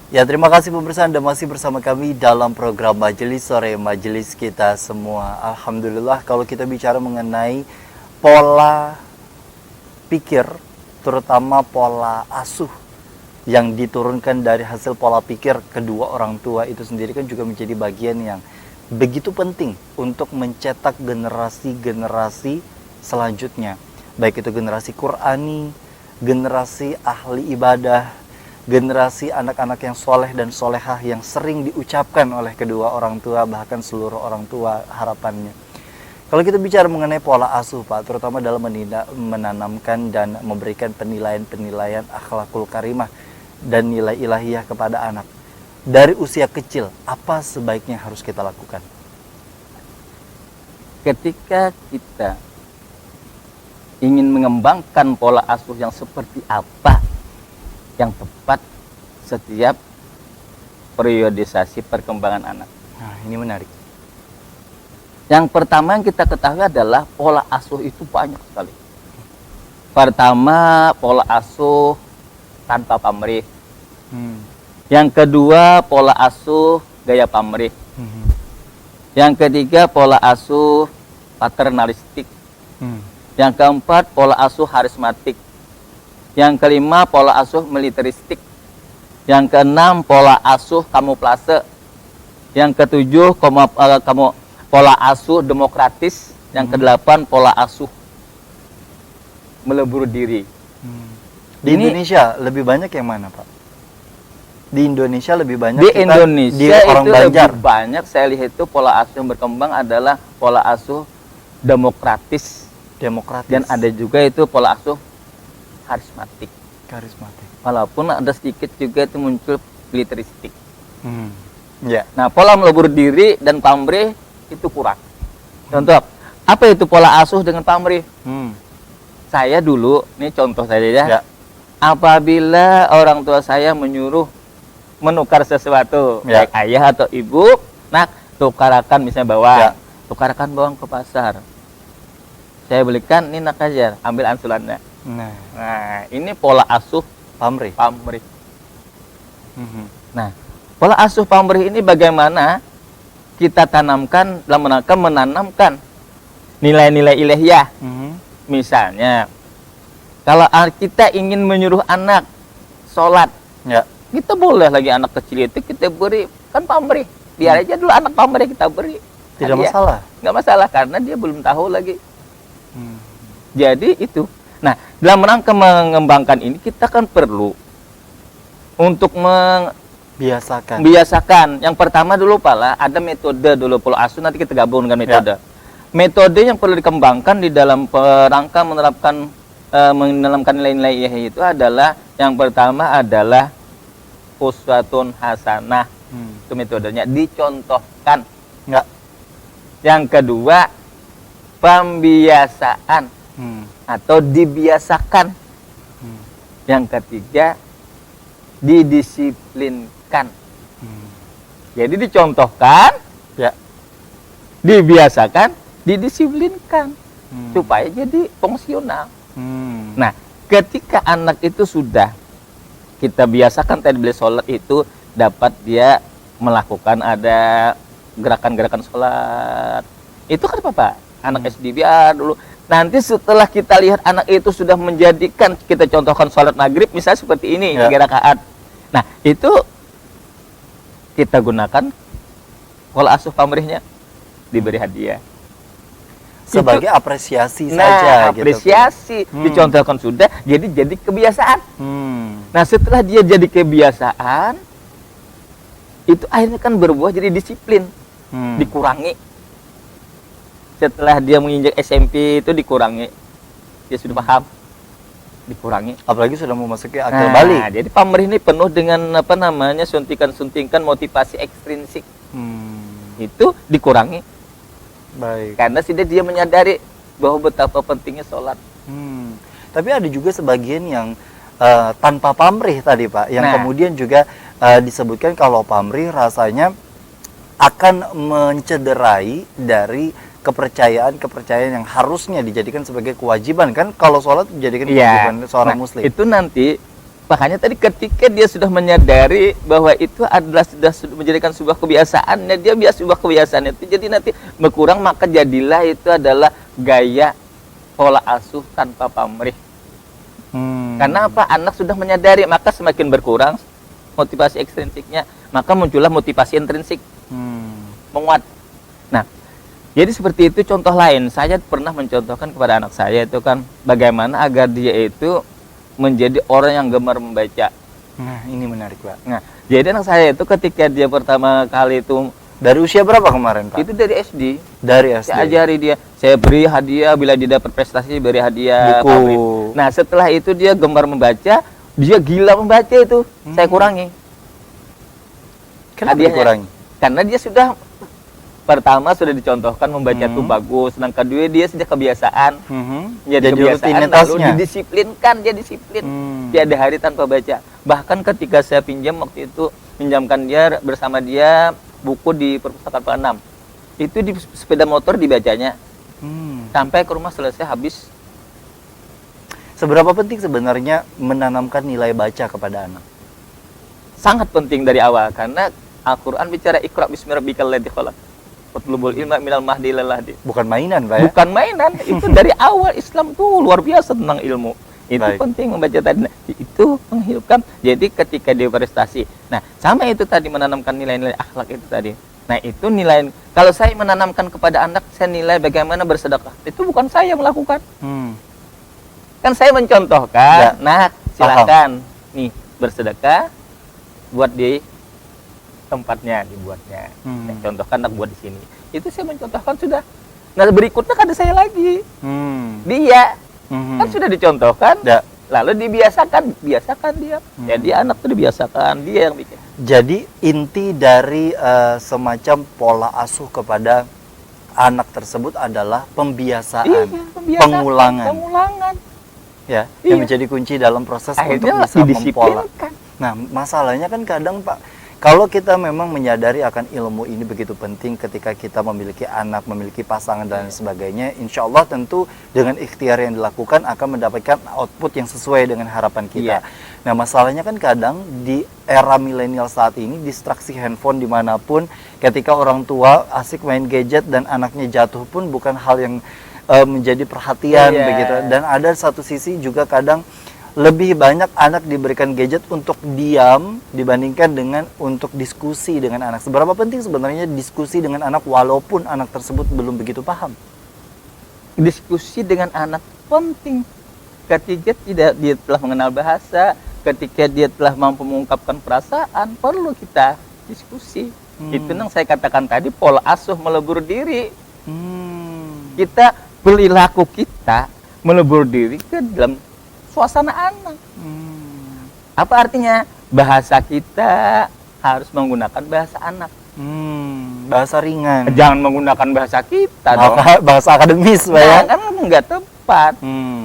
Ya, terima kasih pemirsa, Anda masih bersama kami dalam program Majelis Sore, Majelis Kita Semua. Alhamdulillah, kalau kita bicara mengenai pola pikir, terutama pola asuh yang diturunkan dari hasil pola pikir kedua orang tua itu sendiri kan juga menjadi bagian yang begitu penting untuk mencetak generasi-generasi selanjutnya. Baik itu generasi Qur'ani, generasi ahli ibadah, generasi anak-anak yang soleh dan solehah yang sering diucapkan oleh kedua orang tua, bahkan seluruh orang tua harapannya. Kalau kita bicara mengenai pola asuh Pak, terutama dalam menanamkan dan memberikan penilaian-penilaian akhlakul karimah dan nilai ilahiyah kepada anak, dari usia kecil, apa sebaiknya harus kita lakukan? Ketika kita ingin mengembangkan pola asuh yang seperti apa yang tepat setiap periodisasi perkembangan anak. Nah, ini menarik. Yang pertama yang kita ketahui adalah pola asuh itu banyak sekali. Pertama, pola asuh tanpa pamrih. Yang kedua, pola asuh gaya pamrih. Yang ketiga, pola asuh paternalistik. Yang keempat, pola asuh harismatik. Yang kelima, pola asuh militeristik. Yang keenam, pola asuh kamuflase. Yang ketujuh, pola asuh demokratis. Yang kedelapan, pola asuh melebur diri. Di Indonesia lebih banyak yang mana Pak? Di Indonesia lebih banyak di kita Indonesia di orang itu Banjar. lebih banyak saya lihat itu pola asuh yang berkembang adalah pola asuh demokratis. Dan ada juga itu pola asuh karismatik. Walaupun ada sedikit juga itu muncul militeristik. Ya. Nah, pola melebur diri dan pamrih itu kurang. Contoh, apa itu pola asuh dengan pamrih? Saya dulu, ini contoh saja ya. Apabila orang tua saya menyuruh menukar sesuatu, baik ayah atau ibu, nak tukarakan misalnya bawang, tukarakan bawang ke pasar. Saya belikan, ini nak aja, ambil ansulannya. Nah, ini pola asuh pamrih. Nah, pola asuh pamrih ini bagaimana kita tanamkan dalam rangka menanamkan nilai-nilai ilahiyah. Misalnya, kalau kita ingin menyuruh anak sholat, kita boleh lagi anak kecil itu kita beri, kan pamrih. Biar aja dulu anak pamrih kita beri. Tidak masalah? Nggak masalah, karena dia belum tahu lagi. Jadi itu. Nah, dalam rangka mengembangkan ini kita kan perlu untuk biasakan. Yang pertama dulu Pak, ada metode dulu pola asuh, nanti kita gabung dengan metode. Metode yang perlu dikembangkan di dalam rangka menanamkan nilai-nilai ilahiyah itu adalah yang pertama adalah uswatun hasanah. Itu metodenya, dicontohkan. Yang kedua, pembiasaan atau dibiasakan. Yang ketiga, didisiplinkan. Jadi dicontohkan, dibiasakan, didisiplinkan, supaya jadi fungsional. Nah, ketika anak itu sudah kita biasakan tadi beli sholat itu, dapat dia melakukan ada gerakan-gerakan sholat. Itu kan Pak, anak SD biar dulu. Nanti setelah kita lihat anak itu sudah menjadikan, kita contohkan sholat maghrib misalnya seperti ini, 3 rakaat. Nah, itu kita gunakan pola asuh pamrihnya, diberi hadiah. Sebagai apresiasi saja. Nah, apresiasi. Dicontohkan sudah, jadi kebiasaan. Nah, setelah dia jadi kebiasaan, itu akhirnya kan berbuah jadi disiplin. Dikurangi. Setelah dia menginjak SMP itu dikurangi. Dia sudah paham. Dikurangi. Apalagi sudah memasuki akil balik. Jadi pamrih ini penuh dengan suntikan-suntikan motivasi ekstrinsik. Itu dikurangi. Baik. Karena sudah dia menyadari bahwa betapa pentingnya sholat. Tapi ada juga sebagian yang tanpa pamrih tadi Pak, yang kemudian juga disebutkan kalau pamrih rasanya akan mencederai dari kepercayaan yang harusnya dijadikan sebagai kewajiban, kan kalau sholat dijadikan kewajiban seorang muslim. Itu nanti Makanya tadi ketika dia sudah menyadari bahwa itu adalah sudah menjadikan sebuah kebiasaan, dia biasa sebuah kebiasaan itu jadi nanti berkurang, maka jadilah itu adalah gaya pola asuh tanpa pamrih. Karena apa? Anak sudah menyadari, maka semakin berkurang motivasi ekstrinsiknya, maka muncullah motivasi intrinsik, menguat. Nah, jadi seperti itu contoh lain. Saya pernah mencontohkan kepada anak saya itu kan bagaimana agar dia itu menjadi orang yang gemar membaca. Nah, ini menarik, Pak. Nah, jadi anak saya itu ketika dia pertama kali itu Dari usia berapa kemarin, Pak? itu dari SD. Dari SD. Saya ajari dia, saya beri hadiah bila dia dapat prestasi, beri hadiah Buku. pamrih. Nah, setelah itu dia gemar membaca, dia gila membaca itu. Saya kurangi. Kenapa Hadiahnya. dikurangi? Karena dia sudah pertama sudah dicontohkan membaca itu bagus, sedangkan kedua dia sudah kebiasaan. Jadi kebiasaan lalu rutinitasnya. didisiplinkan, dia disiplin. Tiada hari tanpa baca. Bahkan ketika saya pinjam waktu itu, pinjamkan dia bersama dia buku di perpustakaan Pak 6. Itu di sepeda motor dibacanya. Sampai ke rumah selesai habis. Seberapa penting sebenarnya menanamkan nilai baca kepada anak? Sangat penting dari awal karena Al-Qur'an bicara Iqra bismi rabbikal ladzi khalaq. Utlubul ilma minal mahdi ilal lahdi. Bukan mainan, Pak ya? Bukan mainan, itu dari awal Islam tuh luar biasa tentang ilmu. Itu Baik. penting membaca tadi. Nah, itu menghidupkan. Jadi ketika dia prestasi. Nah, sama itu tadi menanamkan nilai-nilai akhlak itu tadi. Nah, itu nilai. Kalau saya menanamkan kepada anak, saya nilai bagaimana bersedekah. Itu bukan saya yang melakukan. Kan saya mencontohkan. Ya. Nah, silakan nih bersedekah buat di tempatnya dibuatnya. Saya contohkan anak buat di sini. Itu saya mencontohkan sudah. Nah, berikutnya kan ada saya lagi. Dia kan sudah dicontohkan. Ya. Lalu biasakan dia. Jadi anak itu dibiasakan, dia yang bikin. Jadi inti dari semacam pola asuh kepada anak tersebut adalah pembiasaan, Pembiasaan, pengulangan. Ya, yang Iya. menjadi kunci dalam proses Akhirnya untuk bisa mempola. didisiplinkan. Nah, masalahnya kan kadang, Pak, kalau kita memang menyadari akan ilmu ini begitu penting ketika kita memiliki anak, memiliki pasangan dan sebagainya, insya Allah tentu dengan ikhtiar yang dilakukan akan mendapatkan output yang sesuai dengan harapan kita. Iya. Nah, masalahnya kan kadang di era milenial saat ini, distraksi handphone dimanapun, ketika orang tua asik main gadget dan anaknya jatuh pun bukan hal yang menjadi perhatian Iya. begitu. Dan ada satu sisi juga kadang lebih banyak anak diberikan gadget untuk diam dibandingkan dengan untuk diskusi dengan anak. Seberapa penting sebenarnya diskusi dengan anak walaupun anak tersebut belum begitu paham? Diskusi dengan anak penting. Ketika dia telah mengenal bahasa, ketika dia telah mampu mengungkapkan perasaan, perlu kita diskusi. Itu yang saya katakan tadi, pola asuh melebur diri. Kita perilaku kita melebur diri ke dalam suasana anak. Apa artinya? Bahasa kita harus menggunakan bahasa anak. Bahasa ringan. Jangan menggunakan bahasa kita dong. Bahasa akademis, Pak ya. Nah, kan nggak tepat.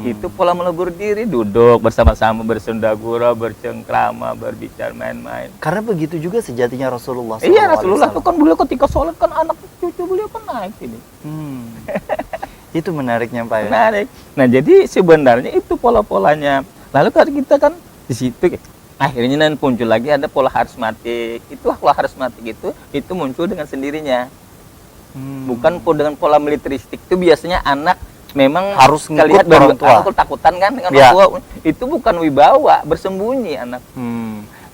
Itu pola melebur diri, duduk bersama-sama, bersendagura, bercengkrama, berbicara main-main. Karena begitu juga sejatinya Rasulullah Iya, SAW. Rasulullah itu kan beliau ketika sholat kan anak cucu beliau kan naik ini. Itu menariknya, Pak ya. Menarik. Nah, jadi sebenarnya itu pola-polanya. Lalu kalau kita kan di situ akhirnya nanti muncul lagi ada pola harismatik. Itulah pola harismatik itu muncul dengan sendirinya. Bukan dengan pola militeristik. Itu biasanya anak memang Harus kita ngikut lihat baru orang tua. anak takutan kan dengan Ya. orang tua. Itu bukan wibawa, bersembunyi anak.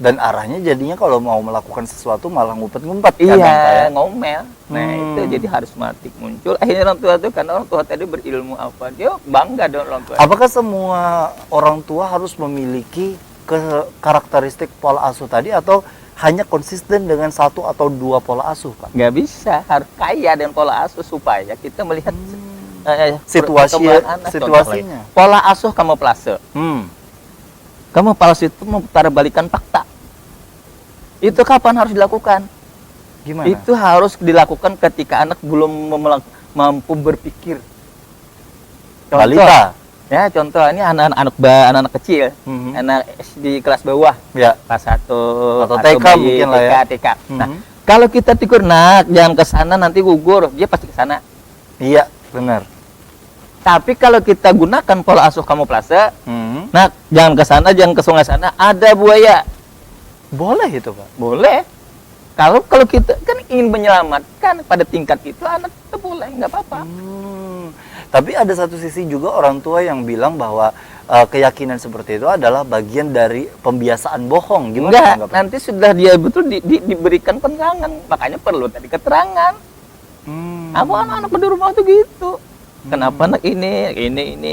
Dan arahnya jadinya kalau mau melakukan sesuatu malah ngumpet-ngumpet Iya, kadang, Pak ya. ngomel. Nah, itu jadi harismatik muncul. Akhirnya orang tua itu karena orang tua tadi berilmu apa, dia bangga dengan orang tua. Apakah semua orang tua harus memiliki karakteristik pola asuh tadi atau hanya konsisten dengan satu atau dua pola asuh, Pak? Nggak bisa, harus kaya dengan pola asuh supaya kita melihat Situasinya. Contoh lain. Pola asuh kamuflase. Kamuflase itu memutarbalikan fakta. Itu kapan harus dilakukan? Gimana? Itu harus dilakukan ketika anak belum mampu berpikir. Balita. Ya, contoh ini anak-anak kecil, anak SD kelas bawah, Ya. kelas 1 Atau TK mungkin lah ya. TK. Nah, kalau kita tegur, nak jangan ke sana nanti gugur, dia pasti ke sana. Iya, benar. Tapi kalau kita gunakan pola asuh kamuflase, Nah, jangan ke sana, jangan ke sungai sana, ada buaya. Boleh itu, Pak? Boleh. Kalau kita kan ingin menyelamatkan pada tingkat itu, anak itu boleh, nggak apa-apa. Tapi ada satu sisi juga orang tua yang bilang bahwa keyakinan seperti itu adalah bagian dari pembiasaan bohong. Gimana Enggak, tanggapannya? nanti sudah dia betul diberikan penerangan, makanya perlu tadi keterangan. Apa anak-anak di rumah tuh gitu? Kenapa anak ini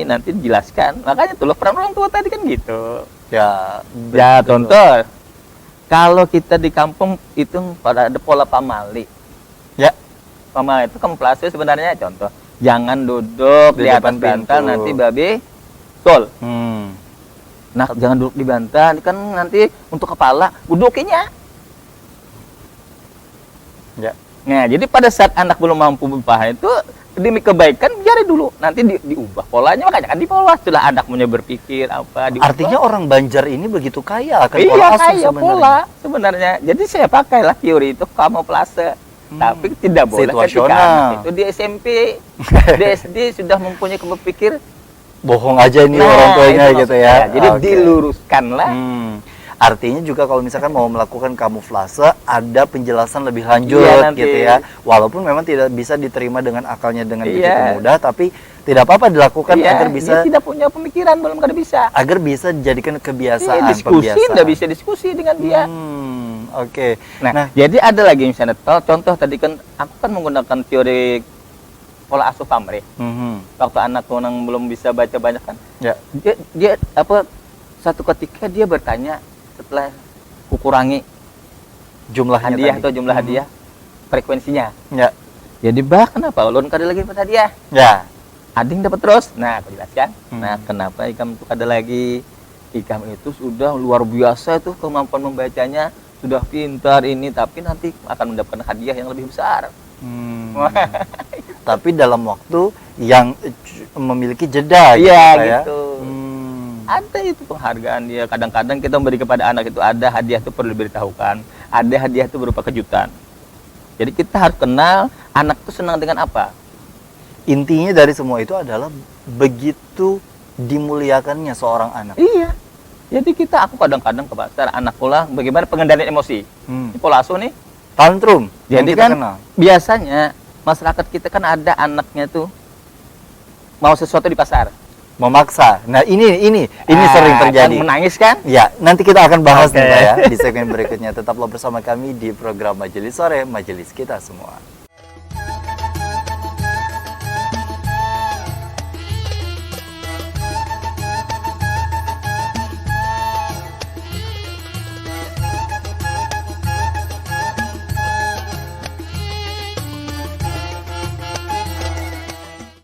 nanti dijelaskan. Makanya itulah peran orang tua tadi kan gitu. Ya, Ya, betul. contoh. Kalau kita di kampung itu pada ada pola pamali. Ya, Pamali itu kamuflase sebenarnya contoh. Jangan duduk Di di atas depan bantal pintu. nanti babi tol. hmm. Nah, jangan duduk di bantal kan nanti untuk kepala dudukinya. Ya. Nah, jadi pada saat anak belum mampu berpaham itu demi kebaikan biarin dulu, nanti diubah polanya, makanya kan dipola setelah anak punya berpikir apa diubah. Artinya orang Banjar ini begitu kaya akan Iya, pola asuh kayak sebenarnya. pola sebenarnya. Jadi saya pakailah teori itu kamuflase. Tapi tidak boleh ketika Situasional. anak itu di SMP, di SD sudah mempunyai berpikir. Bohong aja nih orang tuanya itu gitu maksudnya. ya. Jadi Oke. diluruskanlah. Artinya juga kalau misalkan mau melakukan kamuflase ada penjelasan lebih lanjut Iya, nanti. gitu ya. Walaupun memang tidak bisa diterima dengan akalnya dengan begitu Iya. mudah, tapi tidak apa-apa dilakukan Iya, agar bisa dia tidak punya pemikiran, belum kada bisa. dijadikan kebiasaan, Iya, diskusi, pembiasaan. tidak bisa diskusi dengan dia. Oke. Nah, jadi ada lagi misalnya contoh tadi kan aku kan menggunakan teori pola asuh pamrih. Waktu anak orang belum bisa baca banyak kan, Ya. dia apa satu ketika dia bertanya setelah kukurangi Jumlahnya hadiah tadi. atau jumlah hadiah frekuensinya. Ya. Jadi kenapa ulun kada lagi dapat hadiah? Ya. Ading dapat terus. Nah, aku jelaskan. Hmm. Nah, kenapa Ikam itu kada lagi? Ikam itu sudah luar biasa tuh kemampuan membacanya, sudah pintar ini, tapi nanti akan mendapatkan hadiah yang lebih besar. Tapi dalam waktu yang memiliki jeda Iya, Pak, ya. gitu. Ada itu penghargaan dia. Kadang-kadang kita memberi kepada anak itu ada hadiah itu perlu diberitahukan. Ada hadiah itu berupa kejutan. Jadi kita harus kenal anak itu senang dengan apa. Intinya dari semua itu adalah begitu dimuliakannya seorang anak. Iya. Jadi aku kadang-kadang ke pasar, anak pula bagaimana pengendalian emosi. Ini pola asuh nih. Tantrum. yang Jadi kita kan kenal. biasanya masyarakat kita kan ada anaknya tuh mau sesuatu di pasar. Memaksa. Nah, ini sering terjadi. Kan menangis kan? Ya, nanti kita akan bahas Oke. nih Pak ya di segmen berikutnya. Tetaplah bersama kami di program Majelis Sore, Majelis Kita Semua.